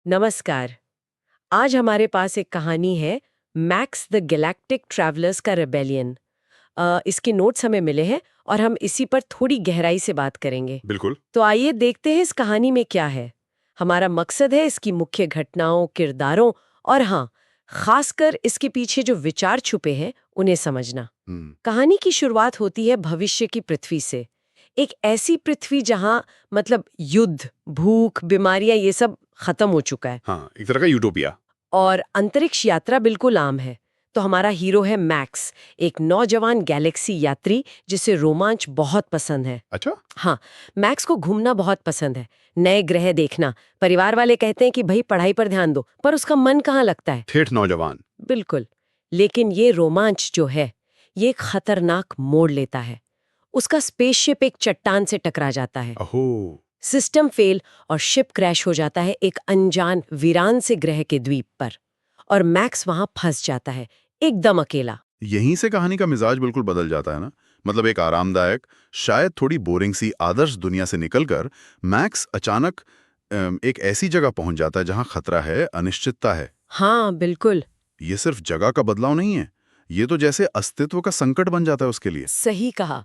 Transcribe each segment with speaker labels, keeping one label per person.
Speaker 1: नमस्कार। आज हमारे पास एक कहानी है, मैक्स द गैलेक्टिक ट्रैवलर्स का रेबेलियन। इसके नोट्स हमें मिले हैं और हम इसी पर थोड़ी गहराई से बात करेंगे।
Speaker 2: बिल्कुल।
Speaker 1: तो आइए देखते हैं इस कहानी में क्या है। हमारा मकसद है इसकी मुख्य घटनाओं, किरदारों और हाँ, खासकर इसके पीछे जो विचार छुपे हैं उन्हें समझना। कहानी की शुरुआत होती है भविष्य की पृथ्वी से। एक ऐसी पृथ्वी जहां मतलब युद्ध, भूख, बीमारियां ये सब खत्म हो चुका है
Speaker 2: हाँ, एक तरह का यूटोपिया।
Speaker 1: और अंतरिक्ष यात्रा बिल्कुल आम है। तो हमारा हीरो है मैक्स, एक नौजवान गैलेक्सी यात्री जिसे रोमांच बहुत पसंद है।
Speaker 2: अच्छा।
Speaker 1: हाँ, मैक्स को घूमना बहुत पसंद है, नए ग्रह देखना। परिवार वाले कहते हैं कि भाई पढ़ाई पर ध्यान दो, पर उसका मन कहाँ लगता है।
Speaker 2: ठेठ नौजवान।
Speaker 1: बिल्कुल। लेकिन ये रोमांच जो है, ये एक खतरनाक मोड़ लेता है। उसका स्पेसशिप एक चट्टान से टकरा जाता है।
Speaker 2: अहो।
Speaker 1: सिस्टम फेल और शिप क्रैश हो जाता है एक अनजान वीरान से ग्रह के द्वीप पर। और मैक्स वहां फंस जाता है, एकदम अकेला।
Speaker 2: यहीं से कहानी का मिजाज बिल्कुल बदल जाता है ना। मतलब एक आरामदायक, शायद थोड़ी बोरिंग सी आदर्श दुनिया से निकलकर मैक्स अचानक एक ऐसी जगह पहुंच जाता है जहां खतरा है, अनिश्चितता है।
Speaker 1: हाँ बिल्कुल।
Speaker 2: ये सिर्फ जगह का बदलाव नहीं है, ये तो जैसे अस्तित्व का संकट बन जाता है उसके लिए।
Speaker 1: सही कहा।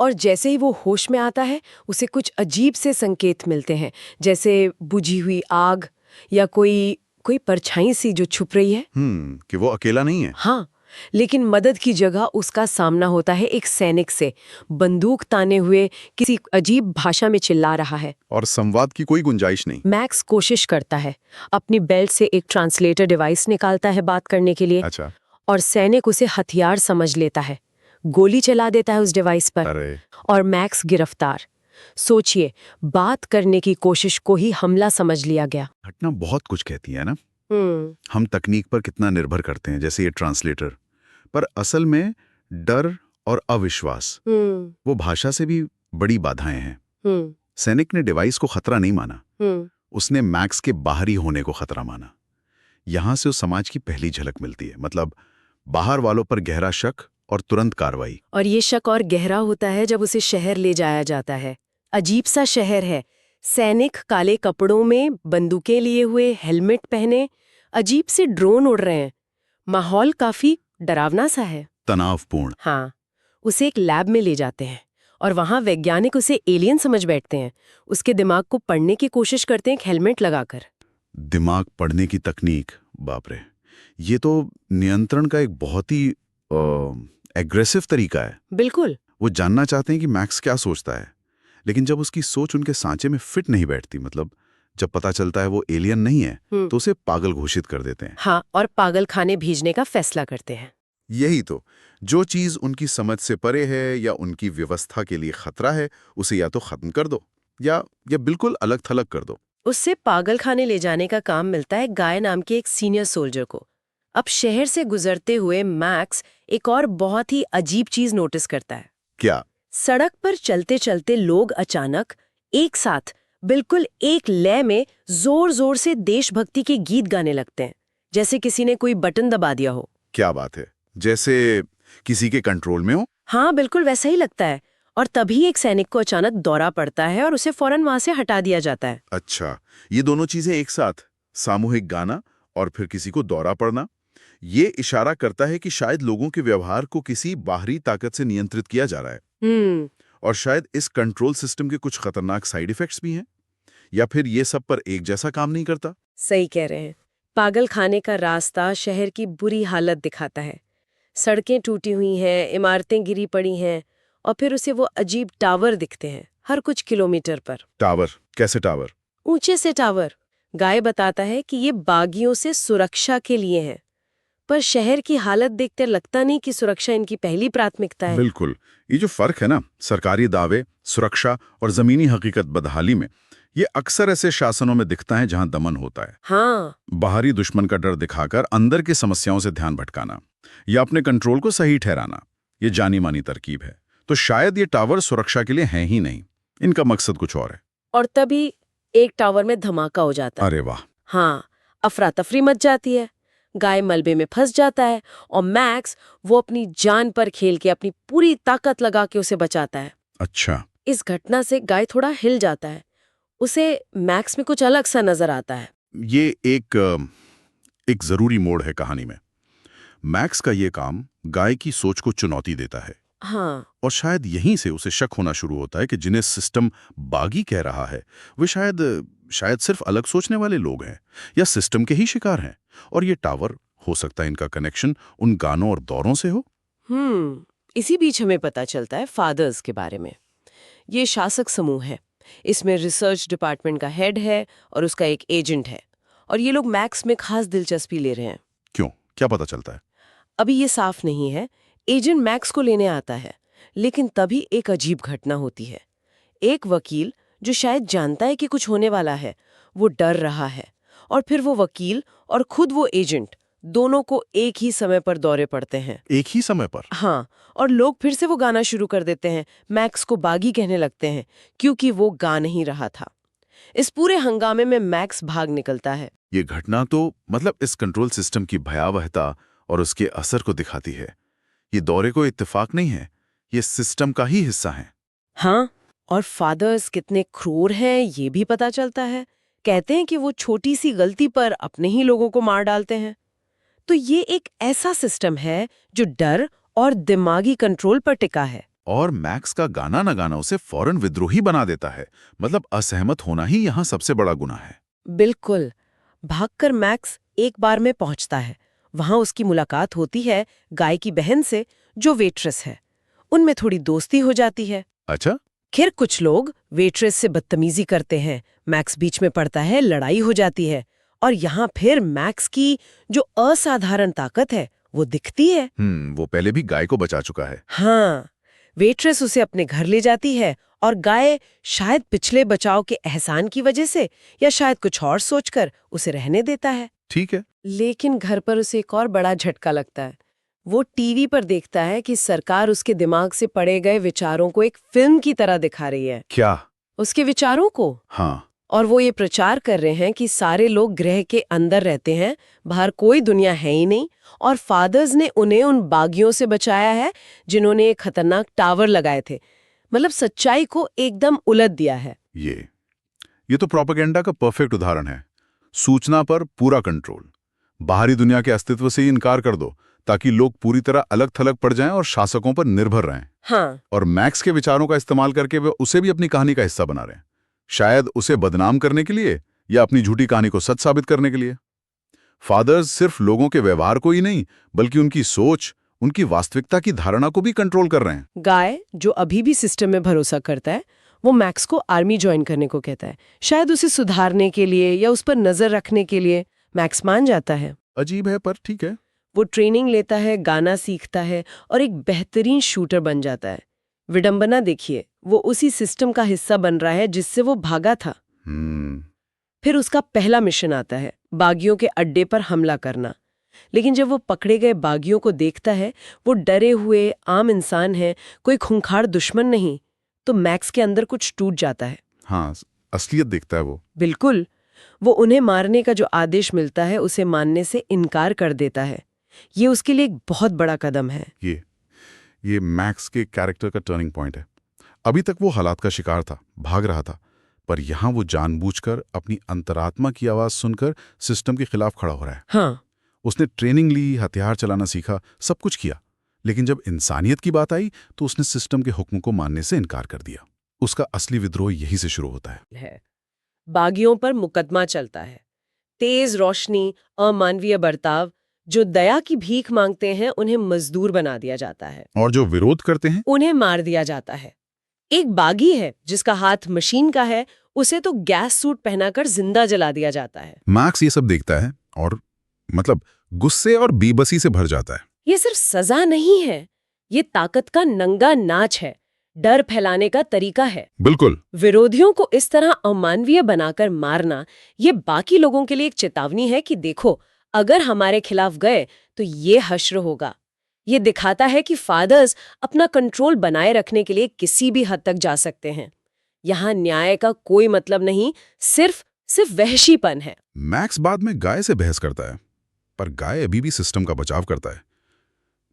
Speaker 1: और जैसे ही वो होश में आता है, उसे कुछ अजीब से संकेत मिलते हैं, जैसे बुझी हुई आग या कोई कोई परछाई सी जो छुप रही है।
Speaker 2: कि वो अकेला नहीं है।
Speaker 1: हाँ, लेकिन मदद की जगह उसका सामना होता है एक सैनिक से, बंदूक ताने हुए, किसी अजीब भाषा में चिल्ला रहा है।
Speaker 2: और संवाद की कोई गुंजाइश नहीं।
Speaker 1: मैक्स कोशिश करता है, अपनी बेल्ट से एक ट्रांसलेटर डिवाइस निकालता है बात करने के लिए।
Speaker 2: अच्छा।
Speaker 1: और सैनिक उसे हथियार समझ लेता है, गोली चला देता है उस डिवाइस पर।
Speaker 2: अरे।
Speaker 1: और मैक्स गिरफ्तार। सोचिए, बात करने की कोशिश को ही हमला समझ लिया गया।
Speaker 2: घटना बहुत कुछ कहती है ना।
Speaker 1: हम्म।
Speaker 2: हम तकनीक पर कितना निर्भर करते हैं, जैसे ये ट्रांसलेटर, पर असल में डर और अविश्वास,
Speaker 1: हम्म।
Speaker 2: वो भाषा से भी बड़ी बाधाएं हैं।
Speaker 1: हम्म।
Speaker 2: सैनिक ने डिवाइस को खतरा नहीं माना,
Speaker 1: हम्म।
Speaker 2: उसने मैक्स के बाहरी होने को खतरा माना। यहां से उस समाज की पहली झलक मिलती है, मतलब बाहर वालों पर गहरा शक और तुरंत कार्रवाई।
Speaker 1: और ये शक और गहरा होता है जब उसे शहर ले जाया जाता है। अजीब सा शहर है। सैनिक काले कपड़ों में, बंदूकें लिए हुए, हेलमेट पहने, अजीब से ड्रोन उड़ रहे हैं। माहौल काफी डरावना सा है।
Speaker 2: तनावपूर्ण।
Speaker 1: हाँ, उसे एक लैब में ले जाते हैं और वहां वैज्ञानिक उसे एलियन समझ बैठते हैं। उसके दिमाग को पढ़ने की कोशिश करते हैं एक हेलमेट लगाकर।
Speaker 2: दिमाग पढ़ने की तकनीक, बाप रे, ये तो नियंत्रण का एक बहुत ही एग्रेसिव तरीका है।
Speaker 1: बिल्कुल।
Speaker 2: वो जानना चाहते हैं कि मैक्स क्या सोचता है, लेकिन जब उसकी सोच उनके सांचे में फिट नहीं बैठती, मतलब जब पता चलता है वो एलियन नहीं है, तो उसे पागल घोषित कर देते हैं।
Speaker 1: हाँ, और पागल खाने भेजने का फैसला करते हैं।
Speaker 2: यही तो, जो चीज उनकी समझ से परे है या उनकी व्यवस्था के लिए खतरा है, उसे या तो खत्म कर दो या बिल्कुल अलग थलग कर दो।
Speaker 1: उससे पागल खाने ले जाने का काम मिलता है गाय नाम के एक सीनियर सोल्जर को। अब शहर से गुजरते हुए मैक्स एक और बहुत ही अजीब चीज नोटिस करता है।
Speaker 2: क्या?
Speaker 1: सड़क पर चलते चलते लोग अचानक एक साथ, बिल्कुल एक लय में जोर जोर से देशभक्ति के गीत गाने लगते हैं, जैसे किसी ने कोई बटन दबा दिया हो।
Speaker 2: क्या बात है, जैसे किसी के कंट्रोल में हो।
Speaker 1: हाँ, बिल्कुल वैसा ही लगता है। और तभी एक सैनिक को अचानक दौरा पड़ता है और उसे फौरन वहां से हटा दिया जाता है।
Speaker 2: अच्छा, ये दोनों चीजें एक साथ, सामूहिक गाना और फिर किसी को दौरा पड़ना, ये इशारा करता है कि शायद लोगों के व्यवहार को किसी बाहरी ताकत से नियंत्रित किया जा रहा है। और शायद इस कंट्रोल सिस्टम के कुछ खतरनाक साइड इफेक्ट्स भी हैं, या फिर ये सब पर एक जैसा काम नहीं करता।
Speaker 1: सही कह रहे हैं। पागल खाने का रास्ता शहर की बुरी हालत दिखाता है। सड़कें टूटी हुई हैं, इमारतें गिरी पड़ी हैं, और फिर उसे वो अजीब टावर दिखते हैं हर कुछ किलोमीटर पर।
Speaker 2: टावर? कैसे टावर?
Speaker 1: ऊंचे से टावर। गाय बताता है कि ये बागियों से सुरक्षा के लिए हैं, पर शहर की हालत देखते लगता नहीं कि सुरक्षा इनकी पहली प्राथमिकता है।
Speaker 2: बिल्कुल। ये जो फर्क है ना, सरकारी दावे, सुरक्षा और जमीनी हकीकत बदहाली में, ये अक्सर ऐसे शासनों में दिखता है जहां दमन होता है।
Speaker 1: हाँ।
Speaker 2: बाहरी दुश्मन का डर दिखाकर अंदर की समस्याओं से ध्यान भटकाना या अपने कंट्रोल को सही ठहराना, ये जानी मानी तरकीब है। तो शायद ये टावर सुरक्षा के लिए हैं ही नहीं, इनका मकसद कुछ और है।
Speaker 1: और तभी एक टावर में धमाका हो जाता है।
Speaker 2: अरे वाह।
Speaker 1: हाँ, अफरा तफरी मच जाती है। गाय मलबे में फंस जाता है और मैक्स वो अपनी जान पर खेल के अपनी पूरी ताकत लगा के उसे बचाता है।
Speaker 2: अच्छा।
Speaker 1: इस घटना से गाय थोड़ा हिल जाता है। उसे मैक्स में कुछ अलग सा नजर आता है।
Speaker 2: ये एक जरूरी मोड़ है कहानी में। मैक्स का ये काम गाय की सोच को चुनौती देता है।
Speaker 1: हाँ।
Speaker 2: और शायद यहीं से उसे शक होना शुरू होता है कि जिन्हें सिस्टम बागी कह रहा है वे शायद सिर्फ अलग सोचने वाले लोग हैं या सिस्टम के ही शिकार हैं। और ये टावर, हो सकता है इनका कनेक्शन उन गानों और दौरों से हो।
Speaker 1: इसी बीच हमें पता चलता है फादर्स के बारे में। ये शासक समूह है। इसमें रिसर्च डिपार्टमेंट का हेड है और उसका एक एजेंट है। और ये लोग मैक्स में खास दिलचस्पी ले रहे हैं।
Speaker 2: क्यों? क्या पता चलता है?
Speaker 1: अभी ये साफ नहीं है। एजेंट मैक्स को लेने आता है, लेकिन तभी एक अजीब घटना होती है। एक वकील जो शायद जानता है कि कुछ होने वाला है, वो डर रहा है। और फिर वो वकील और खुद वो एजेंट दोनों को एक ही समय पर दौरे पड़ते हैं।
Speaker 2: एक ही समय पर?
Speaker 1: हाँ, और लोग फिर से वो गाना शुरू कर देते हैं। मैक्स को बागी कहने लगते हैं क्योंकि वो गा नहीं रहा था। इस पूरे हंगामे में मैक्स भाग निकलता है।
Speaker 2: ये घटना तो मतलब इस कंट्रोल सिस्टम की भयावहता और उसके असर को दिखाती है। ये दौरे को इत्तेफाक नहीं है, ये सिस्टम का ही हिस्सा है।
Speaker 1: हाँ, और फादर्स कितने क्रूर हैं ये भी पता चलता है। कहते हैं कि वो छोटी सी गलती पर अपने ही लोगों को मार डालते हैं। तो ये एक ऐसा सिस्टम है जो डर और दिमागी कंट्रोल पर टिका है।
Speaker 2: और मैक्स का गाना न गाना उसे फौरन विद्रोही बना देता है। मतलब असहमत होना ही यहाँ सबसे बड़ा गुनाह है।
Speaker 1: बिल्कुल। भागकर मैक्स एक बार में पहुंचता है। वहां उसकी मुलाकात होती है गाय की बहन से, जो वेट्रेस है। उनमें थोड़ी दोस्ती हो जाती है।
Speaker 2: अच्छा?
Speaker 1: खैर कुछ लोग वेट्रेस से बदतमीजी करते हैं। मैक्स बीच में पड़ता है, लड़ाई हो जाती है। और यहाँ फिर मैक्स की जो असाधारण ताकत है वो दिखती है।
Speaker 2: वो पहले भी गाय को बचा चुका है।
Speaker 1: हाँ, वेट्रेस उसे अपने घर ले जाती है और गाय शायद पिछले बचाव के एहसान की वजह से या शायद कुछ और सोचकर उसे रहने देता है।
Speaker 2: ठीक है।
Speaker 1: लेकिन घर पर उसे एक और बड़ा झटका लगता है। वो टीवी पर देखता है कि सरकार उसके दिमाग से पड़े गए विचारों को एक फिल्म की तरह दिखा रही है।
Speaker 2: क्या?
Speaker 1: उसके विचारों को।
Speaker 2: हाँ।
Speaker 1: और वो ये प्रचार कर रहे हैं कि सारे लोग ग्रह के अंदर रहते हैं, बाहर कोई दुनिया है ही नहीं। और फादर्स ने उन्हें उन बागियों से बचाया है जिन्होंने एक खतरनाक टावर लगाए थे। मतलब सच्चाई को एकदम उलट दिया है।
Speaker 2: ये तो प्रोपेगेंडा का परफेक्ट उदाहरण है। सूचना पर पूरा कंट्रोल। बाहरी दुनिया के अस्तित्व से ही इनकार कर दो ताकि लोग पूरी तरह अलग थलग पड़ जाएं और शासकों पर निर्भर रहें।
Speaker 1: हाँ।
Speaker 2: और मैक्स के विचारों का इस्तेमाल करके वे उसे भी अपनी कहानी का हिस्सा बना रहे हैं। शायद उसे बदनाम करने के लिए या अपनी झूठी कहानी को सच साबित करने के लिए। फादर्स सिर्फ लोगों के व्यवहार को ही नहीं, बल्कि उनकी सोच, उनकी वास्तविकता की धारणा को भी कंट्रोल कर रहे हैं।
Speaker 1: गाय, जो अभी भी सिस्टम में भरोसा करता है, वो मैक्स को आर्मी ज्वाइन करने को कहता है। शायद उसे सुधारने के लिए या उस पर नजर रखने के लिए। मैक्स मान जाता है।
Speaker 2: अजीब है पर ठीक है।
Speaker 1: वो ट्रेनिंग लेता है, गाना सीखता है और एक बेहतरीन शूटर बन जाता है। विडंबना देखिए, वो उसी सिस्टम का हिस्सा बन रहा है जिससे वो भागा था। फिर उसका पहला मिशन आता है, बागियों के अड्डे पर हमला करना। लेकिन जब वो पकड़े गए बागियों को देखता है, वो डरे हुए आम इंसान है, कोई खूंखार दुश्मन नहीं। तो मैक्स के अंदर कुछ टूट जाता है।
Speaker 2: हाँ, असलियत देखता है वो।
Speaker 1: बिल्कुल। वो उन्हें मारने का जो आदेश मिलता है उसे मानने से इनकार कर देता है। ये उसके लिए एक बहुत बड़ा कदम है।
Speaker 2: ये मैक्स के कैरेक्टर का टर्निंग पॉइंट है। अभी तक वो हालात का शिकार था, भाग रहा था, पर यहाँ वो जानबूझकर अपनी अंतरात्मा की आवाज सुनकर सिस्टम के खिलाफ खड़ा हो रहा है।
Speaker 1: हाँ।
Speaker 2: उसने ट्रेनिंग ली, हथियार चलाना सीखा, सब कुछ किया, लेकिन जब इंसानियत की बात आई तो उसने सिस्टम के हुक्म को मानने से इनकार कर दिया। उसका असली विद्रोह यही से शुरू होता है।
Speaker 1: बागियों पर मुकदमा चलता है। तेज रोशनी, अमानवीय बर्ताव, जो दया की भीख मांगते हैं उन्हें मजदूर बना दिया जाता है।
Speaker 2: और जो विरोध करते हैं
Speaker 1: उन्हें मार दिया जाता है। एक बागी है जिसका हाथ मशीन का है, उसे तो गैस सूट पहनाकर जिंदा जला दिया जाता है।
Speaker 2: मैक्स ये सब देखता है और गुस्से और बेबसी से भर जाता है।
Speaker 1: ये सिर्फ सजा नहीं है, ये ताकत का नंगा नाच है, डर फैलाने का तरीका है।
Speaker 2: बिल्कुल।
Speaker 1: विरोधियों को इस तरह अमानवीय बनाकर मारना, ये बाकी लोगों के लिए एक चेतावनी है कि देखो, अगर हमारे खिलाफ गए तो ये हश्र होगा। ये दिखाता है कि फादर्स अपना कंट्रोल बनाए रखने के लिए किसी भी हद तक जा सकते हैं। यहाँ न्याय का कोई मतलब नहीं, सिर्फ वहशीपन है।
Speaker 2: मैक्स बाद में गाय से बहस करता है, पर गाय अभी भी सिस्टम का बचाव करता है।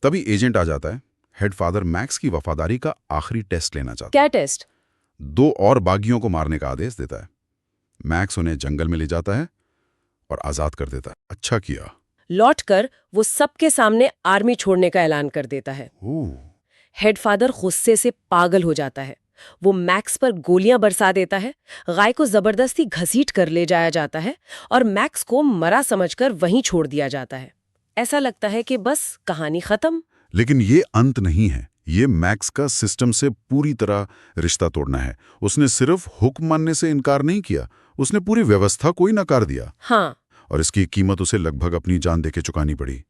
Speaker 2: तभी एजेंट आ जाता है। हेड फादर मैक्स की वफादारी का आखिरी टेस्ट लेना चाहता है।
Speaker 1: क्या टेस्ट?
Speaker 2: 2 और बागियों को मारने का आदेश देता है। मैक्स उन्हें जंगल में ले जाता है। और आजाद कर देता है। अच्छा किया।
Speaker 1: लौटकर वो सबके सामने आर्मी छोड़ने का ऐलान कर देता है। हेड फादर गुस्से से पागल हो जाता है। वो मैक्स पर गोलियां बरसा देता है। गाय को जबरदस्ती घसीट कर ले जाया जाता है और मैक्स को मरा समझकर वहीं छोड़ दिया जाता है। ऐसा लगता है कि बस कहानी खत्म।
Speaker 2: लेकिन ये अंत नहीं है। ये मैक्स का सिस्टम से पूरी तरह रिश्ता तोड़ना है। उसने सिर्फ हुक्म मानने से इनकार नहीं किया, उसने पूरी व्यवस्था को ही नकार दिया।
Speaker 1: हाँ।
Speaker 2: और इसकी कीमत उसे लगभग अपनी जान देके चुकानी पड़ी।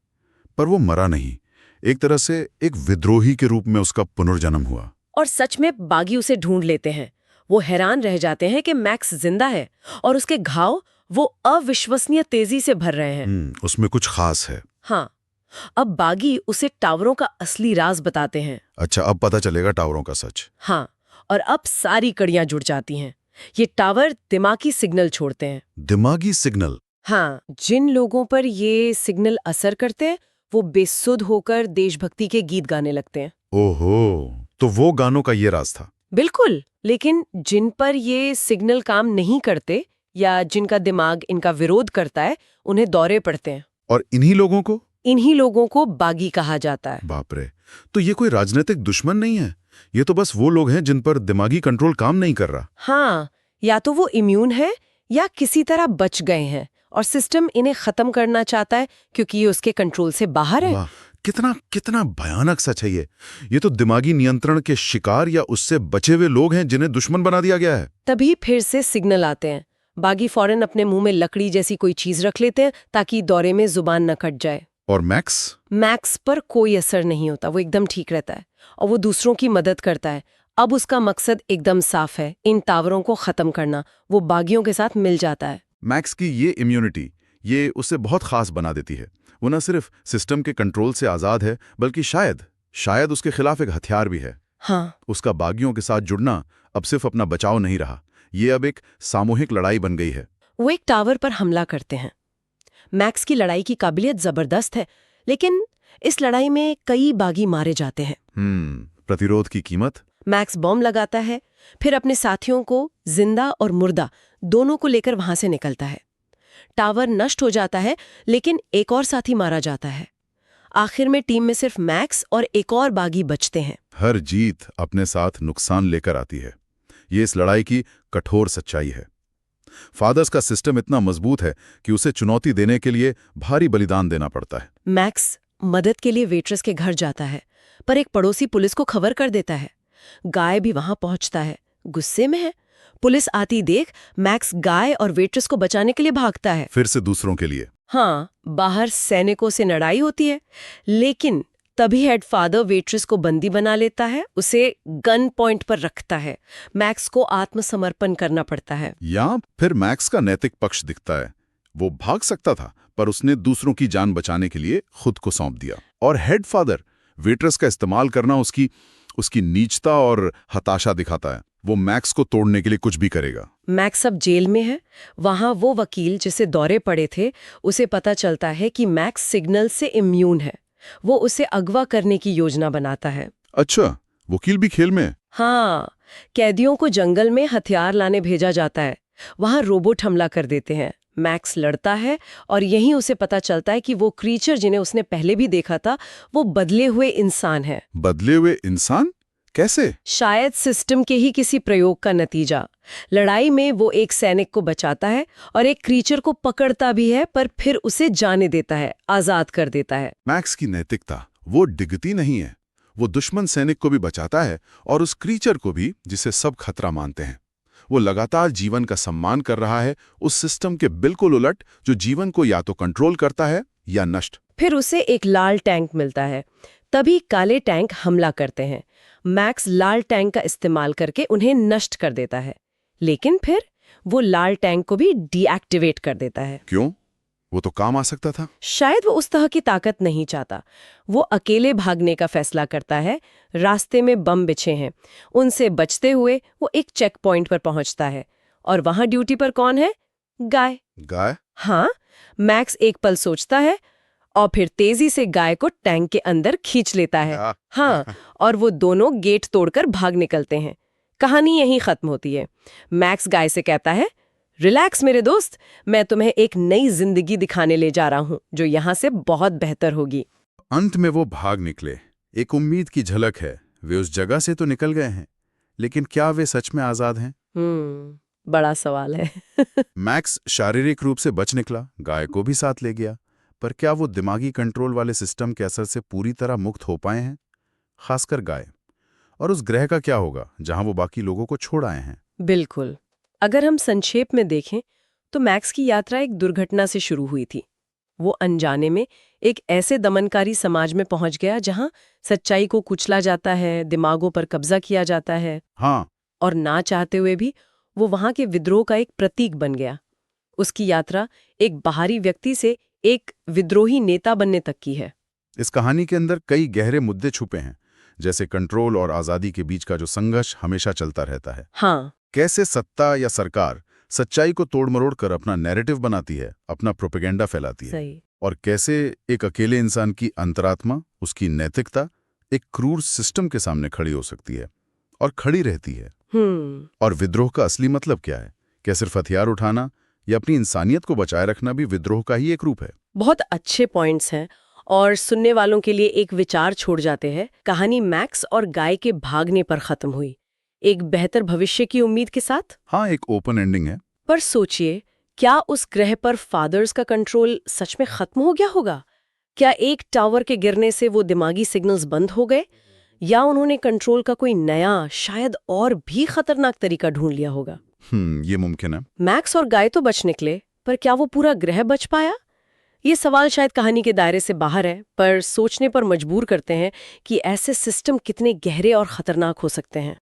Speaker 2: पर वो मरा नहीं। एक तरह से एक विद्रोही के रूप में उसका पुनर्जन्म हुआ।
Speaker 1: और सच में बागी उसे ढूंढ लेते हैं। वो हैरान रह जाते हैं कि मैक्स जिंदा है और उसके घाव वो अविश्वसनीय तेजी से भर रहे हैं।
Speaker 2: उसमें कुछ खास है।
Speaker 1: हाँ। अब बागी उसे टावरों का असली राज बताते हैं।
Speaker 2: अच्छा, अब पता चलेगा टावरों का सच।
Speaker 1: हाँ, और अब सारी कड़ियां जुड़ जाती हैं। ये टावर दिमागी सिग्नल छोड़ते हैं।
Speaker 2: दिमागी सिग्नल?
Speaker 1: हाँ, जिन लोगों पर ये सिग्नल असर करते हैं वो बेसुध होकर देशभक्ति के गीत गाने लगते हैं।
Speaker 2: ओहो, तो वो गानों का ये राज था।
Speaker 1: बिल्कुल, लेकिन जिन पर ये सिग्नल काम नहीं करते या जिनका दिमाग इनका विरोध करता है, उन्हें दौरे पड़ते हैं।
Speaker 2: और इन्हीं लोगों को
Speaker 1: बागी कहा जाता है।
Speaker 2: बाप रे, तो ये कोई राजनीतिक दुश्मन नहीं है, ये तो बस वो लोग हैं जिन पर दिमागी कंट्रोल काम नहीं कर रहा।
Speaker 1: हाँ, या तो वो इम्यून है या किसी तरह बच गए हैं और सिस्टम इन्हें खत्म करना चाहता है क्योंकि ये उसके कंट्रोल से बाहर है।
Speaker 2: वाह, कितना कितना भयानक सच है ये तो दिमागी नियंत्रण के शिकार या उससे बचे हुए लोग हैं जिन्हें दुश्मन बना दिया गया है।
Speaker 1: तभी फिर से सिग्नल आते हैं। बागी फौरन अपने मुंह में लकड़ी जैसी कोई चीज रख लेते हैं ताकि दौरे में जुबान न कट जाए।
Speaker 2: और मैक्स
Speaker 1: पर कोई असर नहीं होता, वो एकदम ठीक रहता है और वो दूसरों की मदद करता है। अब उसका मकसद एकदम साफ है, इन टावरों को खत्म करना। वो बागियों के साथ मिल जाता है।
Speaker 2: मैक्स की ये इम्यूनिटी ये उसे बहुत खास बना देती है। वो न सिर्फ सिस्टम के कंट्रोल से आजाद है, बल्कि शायद उसके खिलाफ एक हथियार भी है।
Speaker 1: हाँ।
Speaker 2: उसका बागियों के साथ जुड़ना अब सिर्फ अपना बचाव नहीं रहा, ये अब एक सामूहिक लड़ाई बन गई है।
Speaker 1: वो एक टावर पर हमला करते हैं। मैक्स की लड़ाई की काबिलियत जबरदस्त है, लेकिन इस लड़ाई में कई बागी मारे जाते हैं।
Speaker 2: प्रतिरोध की कीमत?
Speaker 1: मैक्स बॉम्ब लगाता है, फिर अपने साथियों को जिंदा और मुर्दा दोनों को लेकर वहां से निकलता है। टावर नष्ट हो जाता है, लेकिन एक और साथी मारा जाता है। आखिर में टीम में सिर्फ मैक्स और एक और बागी बचते हैं।
Speaker 2: हर जीत अपने साथ नुकसान लेकर आती है, ये इस लड़ाई की कठोर सच्चाई है। फादर्स का सिस्टम इतना मजबूत है कि उसे चुनौती देने के लिए भारी बलिदान देना पड़ता है।
Speaker 1: मैक्स मदद के लिए वेट्रेस के घर जाता है, पर एक पड़ोसी पुलिस को खबर कर देता है। गाय भी वहां पहुंचता है, गुस्से में है। पुलिस आती देख मैक्स गाय और वेट्रेस को बचाने के लिए भागता है।
Speaker 2: फिर से दूसरों के लिए।
Speaker 1: हाँ, बाहर सैनिकों से लड़ाई होती है, लेकिन तभी हेड फादर वेट्रेस को बंदी बना लेता है, उसे गन पॉइंट पर रखता है। मैक्स को आत्मसमर्पण करना पड़ता है।
Speaker 2: या फिर मैक्स का नैतिक पक्ष दिखता है। वो भाग सकता था, पर उसने दूसरों की जान बचाने के लिए खुद को सौंप दिया। और हेड फादर वेट्रेस का इस्तेमाल करना उसकी नीचता और हताशा दिखाता है। वो मैक्स को तोड़ने के लिए कुछ भी करेगा।
Speaker 1: मैक्स अब जेल में है। वहां वो वकील जिसे दौरे पड़े थे, उसे पता चलता है कि मैक्स सिग्नल से इम्यून है। वो उसे अगवा करने की योजना बनाता है।
Speaker 2: अच्छा, वकील भी खेल में?
Speaker 1: हाँ, कैदियों को जंगल में हथियार लाने भेजा जाता है। वहां रोबोट हमला कर देते हैं। मैक्स लड़ता है और यहीं उसे पता चलता है कि वो क्रीचर जिन्हें उसने पहले भी देखा था, वो बदले हुए इंसान है।
Speaker 2: बदले हुए इंसान? कैसे?
Speaker 1: शायद सिस्टम के ही किसी प्रयोग का नतीजा। लड़ाई में वो एक सैनिक को बचाता है और एक क्रीचर को पकड़ता भी है, पर फिर उसे जाने देता है, आजाद कर देता है।
Speaker 2: मैक्स की नैतिकता वो डिगती नहीं है। वो दुश्मन सैनिक को भी बचाता है और उस क्रीचर को भी जिसे सब खतरा मानते हैं। वो लगातार जीवन का सम्मान कर रहा है, उस सिस्टम के बिल्कुल उलट जो जीवन को या तो कंट्रोल करता है या नष्ट।
Speaker 1: फिर उसे एक लाल टैंक मिलता है। तभी काले टैंक हमला करते हैं। मैक्स लाल टैंक का इस्तेमाल करके उन्हें नष्ट कर देता है, लेकिन फिर वो लाल टैंक को भी डीएक्टिवेट कर देता है।
Speaker 2: क्यों? वो तो काम आ सकता था।
Speaker 1: शायद वो उस तरह की ताकत नहीं चाहता। वो अकेले भागने का फैसला करता है। रास्ते में बम बिछे हैं, उनसे बचते हुए वो एक चेक पॉइंट पर पहुंचता है और वहां ड्यूटी पर कौन है? गाय। हाँ, मैक्स एक पल सोचता है और फिर तेजी से गाय को टैंक के अंदर खींच लेता है। हाँ, और वो दोनों गेट तोड़कर भाग निकलते हैं। कहानी यहीं खत्म होती है। मैक्स गाय से कहता है, रिलैक्स मेरे दोस्त, मैं तुम्हें एक नई जिंदगी दिखाने ले जा रहा हूँ जो यहाँ से बहुत बेहतर होगी।
Speaker 2: अंत में वो भाग निकले। एक उम्मीद की झलक है। वे उस जगह से तो निकल गए हैं, लेकिन क्या वे सच में आजाद हैं?
Speaker 1: बड़ा सवाल है।
Speaker 2: मैक्स शारीरिक रूप से बच निकला, गाय को भी साथ ले गया, पर क्या वो दिमागी कंट्रोल वाले सिस्टम के असर से पूरी तरह मुक्त हो पाए हैं? खासकर गाय। और उस ग्रह का क्या होगा जहां वो बाकी लोगों को छोड़ आए हैं?
Speaker 1: बिल्कुल। अगर हम संक्षेप में देखें तो मैक्स की यात्रा एक दुर्घटना से शुरू हुई थी। वो अनजाने में एक ऐसे दमनकारी समाज में पहुंच गया जहां सच्चाई को कुचला जाता है, दिमागों पर कब्जा किया जाता है।
Speaker 2: हाँ।
Speaker 1: और ना चाहते हुए भी वो वहां के विद्रोह का एक प्रतीक बन गया। उसकी यात्रा एक बाहरी व्यक्ति से एक विद्रोही नेता बनने तक की है।
Speaker 2: इस कहानी के अंदर कई गहरे मुद्दे छुपे हैं, जैसे कंट्रोल और आजादी के बीच का जो संघर्ष हमेशा चलता रहता है।
Speaker 1: हाँ।
Speaker 2: कैसे सत्ता या सरकार सच्चाई को तोड़-मरोड़ कर अपना नैरेटिव बनाती है, अपना प्रोपेगेंडा फैलाती है।
Speaker 1: सही।
Speaker 2: और कैसे एक अकेले इंसान की अंतरात्मा, उसकी नैतिकता एक क्रूर सिस्टम के सामने खड़ी हो सकती है और खड़ी रहती है। और विद्रोह का असली मतलब क्या है? क्या सिर्फ हथियार उठाना या अपनी इंसानियत को बचाए रखना भी विद्रोह का ही एक रूप है?
Speaker 1: बहुत अच्छे पॉइंट्स हैं और सुनने वालों के लिए एक विचार छोड़ जाते हैं। कहानी मैक्स और गाय के भागने पर खत्म हुई, एक बेहतर भविष्य की उम्मीद के साथ।
Speaker 2: हाँ, एक ओपन एंडिंग है।
Speaker 1: पर सोचिए, क्या उस ग्रह पर फादर्स का कंट्रोल सच में खत्म हो गया होगा? क्या एक टावर के गिरने से वो दिमागी सिग्नल्स बंद हो गए, या उन्होंने कंट्रोल का कोई नया, शायद और भी खतरनाक तरीका ढूंढ लिया होगा?
Speaker 2: ये मुमकिन है।
Speaker 1: मैक्स और गाय तो बच निकले, पर क्या वो पूरा ग्रह बच पाया? ये सवाल शायद कहानी के दायरे से बाहर है, पर सोचने पर मजबूर करते हैं कि ऐसे सिस्टम कितने गहरे और खतरनाक हो सकते हैं।